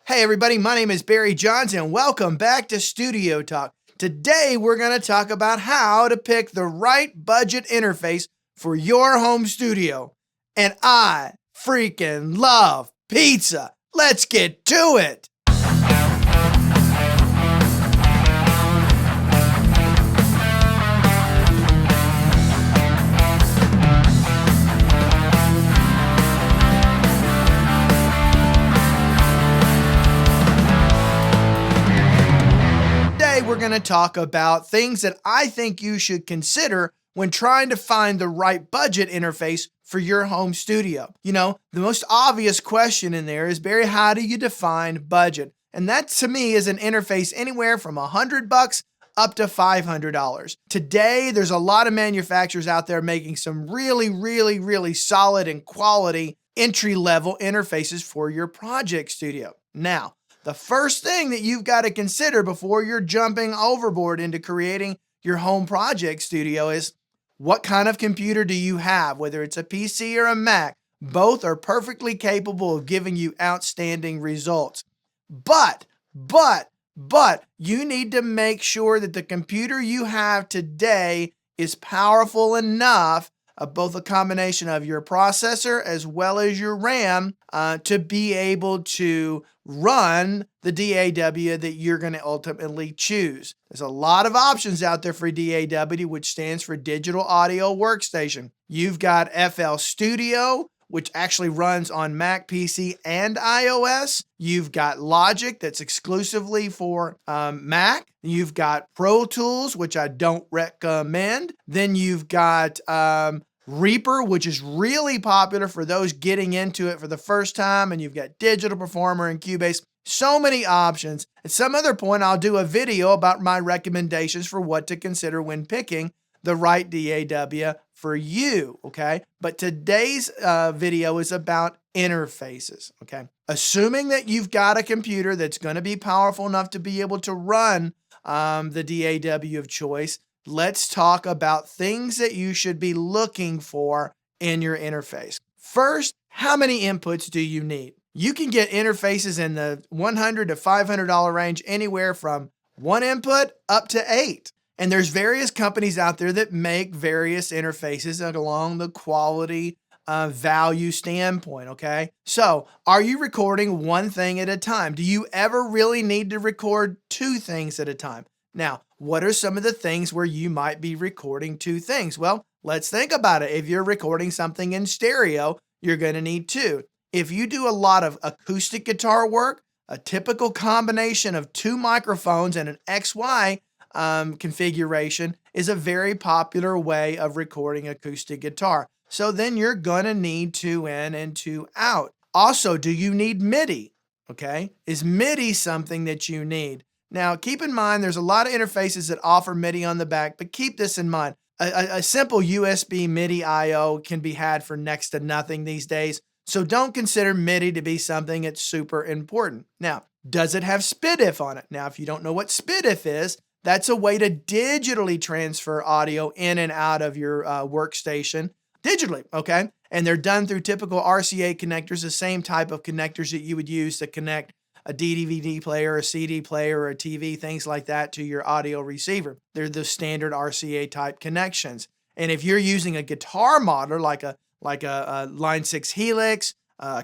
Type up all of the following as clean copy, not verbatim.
Hey everybody, my name is Barry Johns and welcome back to Studio Talk. Today we're going to talk about how to pick the right budget interface for your home studio. And I freaking love pizza. Let's get to it. We're going to talk about things that I think you should consider when trying to find the right budget interface for your home studio. You know, the most obvious question in there is, Barry, how do you define budget? And that to me is an interface anywhere from $100 up to $500. Today, there's a lot of manufacturers out there making some really solid and quality entry-level interfaces for your project studio. Now, the first thing that you've got to consider before you're jumping overboard into creating your home project studio is, what kind of computer do you have? Whether it's a PC or a Mac, both are perfectly capable of giving you outstanding results. But you need to make sure that the computer you have today is powerful enough, both a combination of your processor as well as your RAM, to be able to run the DAW that you're going to ultimately choose. There's a lot of options out there for DAW, which stands for Digital Audio Workstation. You've got FL Studio, which actually runs on Mac, PC, and iOS. You've got Logic, that's exclusively for Mac. You've got Pro Tools, which I don't recommend. Then you've got Reaper, which is really popular for those getting into it for the first time, and you've got Digital Performer and Cubase. So many options. At some other point, I'll do a video about my recommendations for what to consider when picking the right DAW for you, okay? But today's video is about interfaces, okay? Assuming that you've got a computer that's going to be powerful enough to be able to run the DAW of choice, let's talk about things that you should be looking for in your interface. First, how many inputs do you need? You can get interfaces in the $100 to $500 range, anywhere from 1 input up to 8. And there's various companies out there that make various interfaces along the quality value standpoint, okay? So, are you recording one thing at a time? Do you ever really need to record 2 things at a time? Now, what are some of the things where you might be recording 2 things? Well, let's think about it. If you're recording something in stereo, you're going to need 2. If you do a lot of acoustic guitar work, a typical combination of 2 microphones and an XY configuration is a very popular way of recording acoustic guitar. So then you're going to need 2 in and 2 out. Also, do you need MIDI? Okay. Is MIDI something that you need? Now, keep in mind, there's a lot of interfaces that offer MIDI on the back, but keep this in mind. A simple USB MIDI I/O can be had for next to nothing these days, so don't consider MIDI to be something that's super important. Now, does it have SPDIF on it? Now, if you don't know what SPDIF is, that's a way to digitally transfer audio in and out of your workstation digitally, okay? And they're done through typical RCA connectors, the same type of connectors that you would use to connect a DVD player, a CD player, or a TV, things like that, to your audio receiver. They're the standard RCA type connections. And if you're using a guitar modeler like a Line 6 Helix,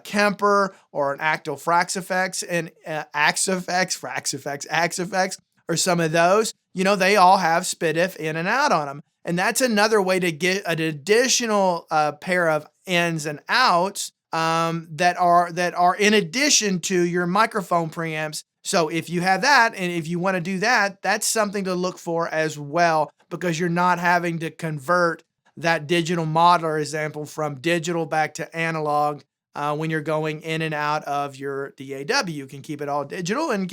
Kemper, or an Acto Fraxifex and Axifex, or some of those, you know, they all have SPDIF in and out on them. And that's another way to get an additional pair of ins and outs that are in addition to your microphone preamps. So if you have that, and if you want to do that, that's something to look for as well, because you're not having to convert that digital modeler example from digital back to analog when you're going in and out of your DAW. You can keep it all digital and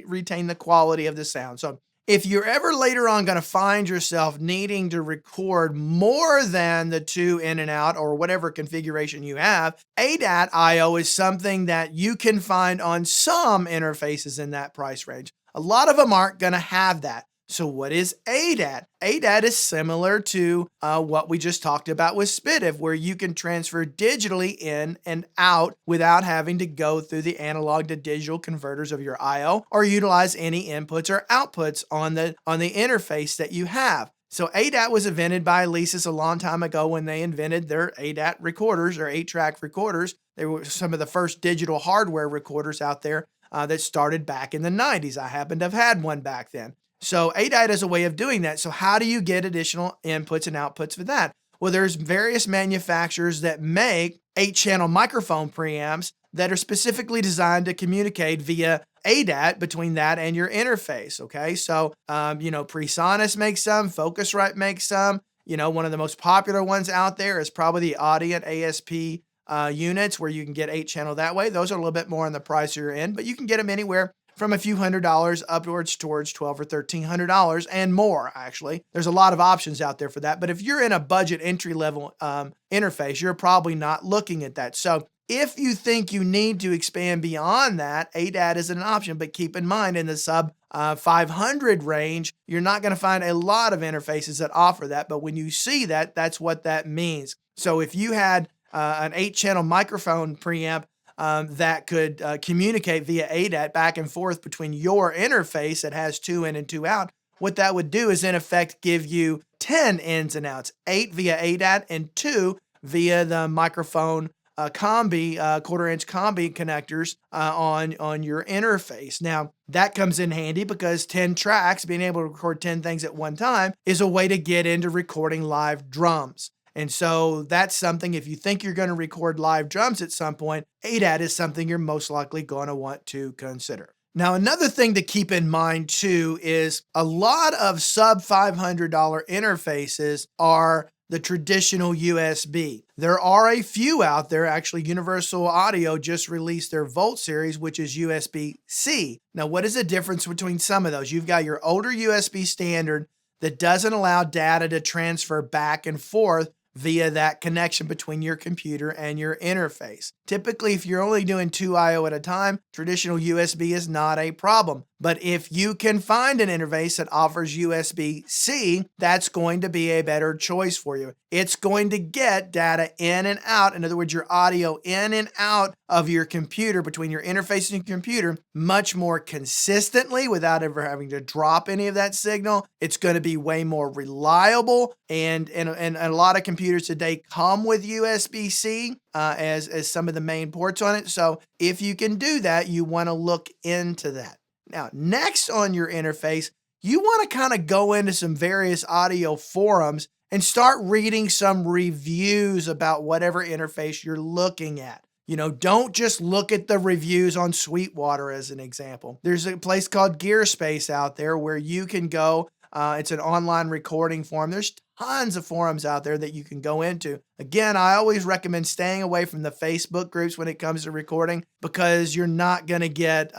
retain the quality of the sound. So if you're ever later on going to find yourself needing to record more than the 2 in and out or whatever configuration you have, ADAT I/O is something that you can find on some interfaces in that price range. A lot of them aren't going to have that. So what is ADAT? ADAT is similar to what we just talked about with SPDIF, where you can transfer digitally in and out without having to go through the analog to digital converters of your I/O or utilize any inputs or outputs on the interface that you have. So ADAT was invented by Alesis a long time ago when they invented their ADAT recorders or 8-track recorders. They were some of the first digital hardware recorders out there that started back in the 90s. I happen to have had one back then. So ADAT is a way of doing that. So how do you get additional inputs and outputs for that? Well, there's various manufacturers that make 8-channel microphone preamps that are specifically designed to communicate via ADAT between that and your interface. Okay, so PreSonus makes some, Focusrite makes some. One of the most popular ones out there is probably the Audient ASP units, where you can get 8-channel that way. Those are a little bit more on the pricier end, but you can get them anywhere from a few $100s upwards towards $1,200 or $1,300 and more. Actually, there's a lot of options out there for that. But if you're in a budget entry level interface, you're probably not looking at that. So if you think you need to expand beyond that, ADAT is an option, but keep in mind in the sub 500 range, you're not going to find a lot of interfaces that offer that. But when you see that, that's what that means. So if you had an 8-channel microphone preamp that could communicate via ADAT back and forth between your interface that has 2 in and 2 out, what that would do is in effect give you 10 ins and outs, 8 via ADAT and 2 via the microphone combi, quarter-inch combi connectors on your interface. Now, that comes in handy because 10 tracks, being able to record 10 things at one time, is a way to get into recording live drums. And so that's something, if you think you're going to record live drums at some point, ADAT is something you're most likely going to want to consider. Now, another thing to keep in mind too is a lot of sub $500 interfaces are the traditional USB. There are a few out there. Actually, Universal Audio just released their Volt series, which is USB-C. Now, what is the difference between some of those? You've got your older USB standard that doesn't allow data to transfer back and forth via that connection between your computer and your interface. Typically, if you're only doing 2 I/O at a time, traditional USB is not a problem. But if you can find an interface that offers USB-C, that's going to be a better choice for you. It's going to get data in and out. In other words, your audio in and out of your computer, between your interface and your computer, much more consistently without ever having to drop any of that signal. It's going to be way more reliable. And a lot of computers today come with USB-C as some of the main ports on it. So if you can do that, you want to look into that. Now, next on your interface, you want to kind of go into some various audio forums and start reading some reviews about whatever interface you're looking at. Don't just look at the reviews on Sweetwater as an example. There's a place called Gearspace out there where you can go. It's an online recording forum. There's tons of forums out there that you can go into. Again, I always recommend staying away from the Facebook groups when it comes to recording, because you're not going to get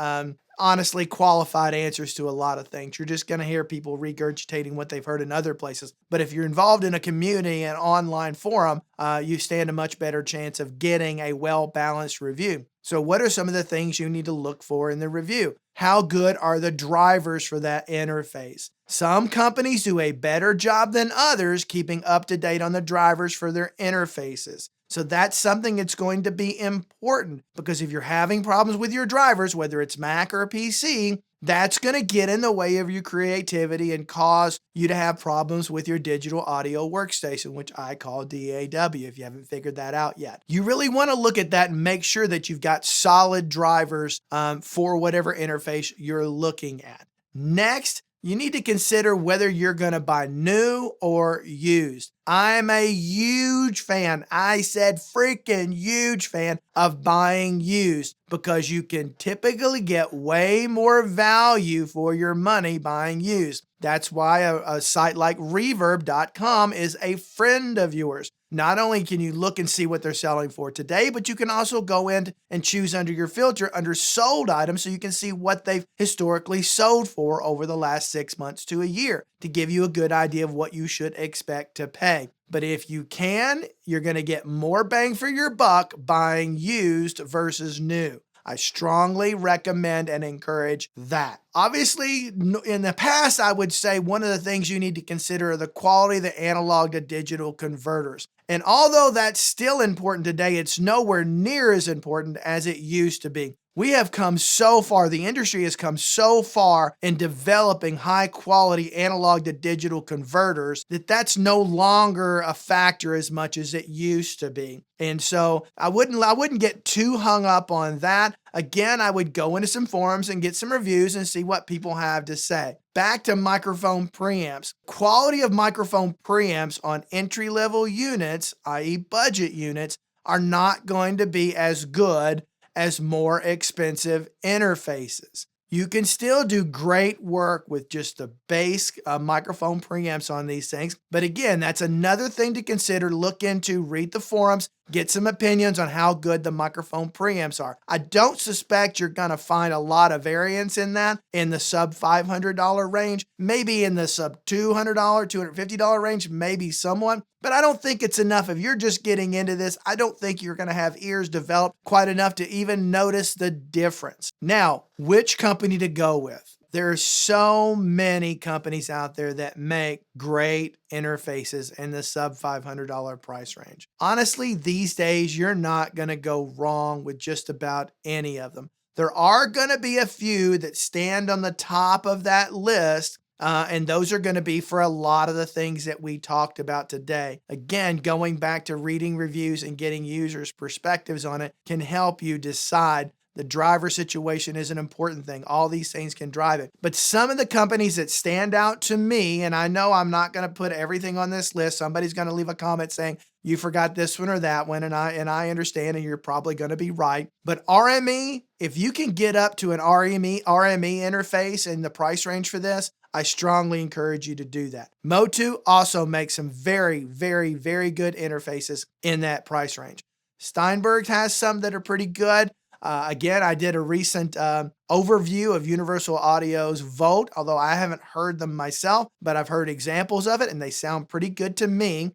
honestly qualified answers to a lot of things. You're just going to hear people regurgitating what they've heard in other places. But if you're involved in a community and online forum, you stand a much better chance of getting a well-balanced review. So what are some of the things you need to look for in the review? How good are the drivers for that interface? Some companies do a better job than others keeping up to date on the drivers for their interfaces. So that's something that's going to be important, because if you're having problems with your drivers, whether it's Mac or PC, that's going to get in the way of your creativity and cause you to have problems with your digital audio workstation, which I call DAW, if you haven't figured that out yet. You really want to look at that and make sure that you've got solid drivers for whatever interface you're looking at. Next, you need to consider whether you're going to buy new or used. I'm a huge fan. I said freaking huge fan of buying used, because you can typically get way more value for your money buying used. That's why a site like reverb.com is a friend of yours. Not only can you look and see what they're selling for today, but you can also go in and choose under your filter under sold items, so you can see what they've historically sold for over the last 6 months to a year, to give you a good idea of what you should expect to pay. But if you can, you're going to get more bang for your buck buying used versus new. I strongly recommend and encourage that. Obviously, in the past, I would say one of the things you need to consider are the quality of the analog to digital converters. And although that's still important today, it's nowhere near as important as it used to be. We have come so far, the industry has come so far in developing high quality analog to digital converters that that's no longer a factor as much as it used to be. And so I wouldn't get too hung up on that. Again, I would go into some forums and get some reviews and see what people have to say. Back to microphone preamps. Quality of microphone preamps on entry-level units, i.e. budget units, are not going to be as good as more expensive interfaces. You can still do great work with just the base microphone preamps on these things. But again, that's another thing to consider, look into, read the forums, get some opinions on how good the microphone preamps are. I don't suspect you're going to find a lot of variance in that in the sub $500 range, maybe in the sub $200, $250 range, maybe somewhat. But I don't think it's enough. If you're just getting into this, I don't think you're going to have ears developed quite enough to even notice the difference. Now, which company to go with? There are so many companies out there that make great interfaces in the sub $500 price range. Honestly, these days, you're not going to go wrong with just about any of them. There are going to be a few that stand on the top of that list. And those are going to be for a lot of the things that we talked about today. Again, going back to reading reviews and getting users' perspectives on it can help you decide. The driver situation is an important thing. All these things can drive it. But some of the companies that stand out to me, and I know I'm not going to put everything on this list. Somebody's going to leave a comment saying, you forgot this one or that one, and I understand, and you're probably going to be right. But RME, if you can get up to an RME interface in the price range for this, I strongly encourage you to do that. Motu also makes some very, very, very good interfaces in that price range. Steinberg has some that are pretty good. Again, I did a recent overview of Universal Audio's Volt, although I haven't heard them myself, but I've heard examples of it, and they sound pretty good to me.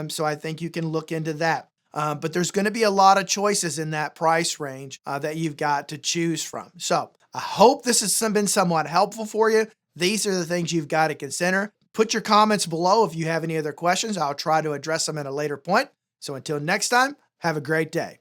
So I think you can look into that. But there's going to be a lot of choices in that price range that you've got to choose from. So I hope this has been somewhat helpful for you. These are the things you've got to consider. Put your comments below if you have any other questions. I'll try to address them at a later point. So until next time, have a great day.